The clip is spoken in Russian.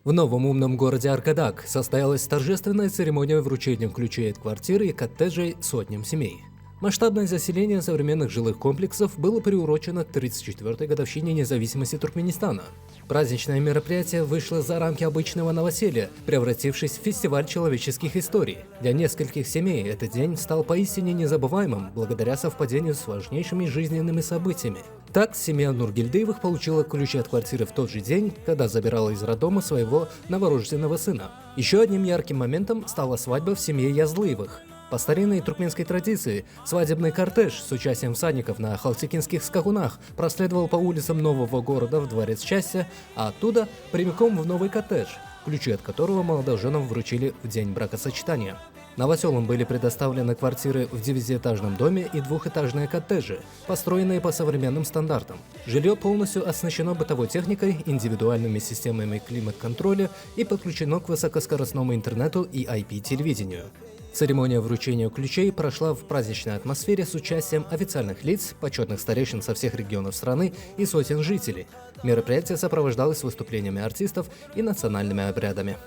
В новом умном городе Аркадак состоялась торжественная церемония вручения ключей от квартиры и коттеджей сотням семей. Масштабное заселение современных жилых комплексов было приурочено к 34-й годовщине независимости Туркменистана. Праздничное мероприятие вышло за рамки обычного новоселья, превратившись в фестиваль человеческих историй. Для нескольких семей этот день стал поистине незабываемым благодаря совпадению с важнейшими жизненными событиями. Так, семья Нургильдеевых получила ключи от квартиры в тот же день, когда забирала из роддома своего новорожденного сына. Еще одним ярким моментом стала свадьба в семье Язлыевых. По старинной туркменской традиции, свадебный кортеж с участием всадников на халтикинских скакунах проследовал по улицам нового города в дворец счастья, а оттуда прямиком в новый коттедж, ключи от которого молодоженам вручили в день бракосочетания. Новоселам были предоставлены квартиры в 9-этажном доме и двухэтажные коттеджи, построенные по современным стандартам. Жилье полностью оснащено бытовой техникой, индивидуальными системами климат-контроля и подключено к высокоскоростному интернету и IP-телевидению. Церемония вручения ключей прошла в праздничной атмосфере с участием официальных лиц, почетных старейшин со всех регионов страны и сотен жителей. Мероприятие сопровождалось выступлениями артистов и национальными обрядами.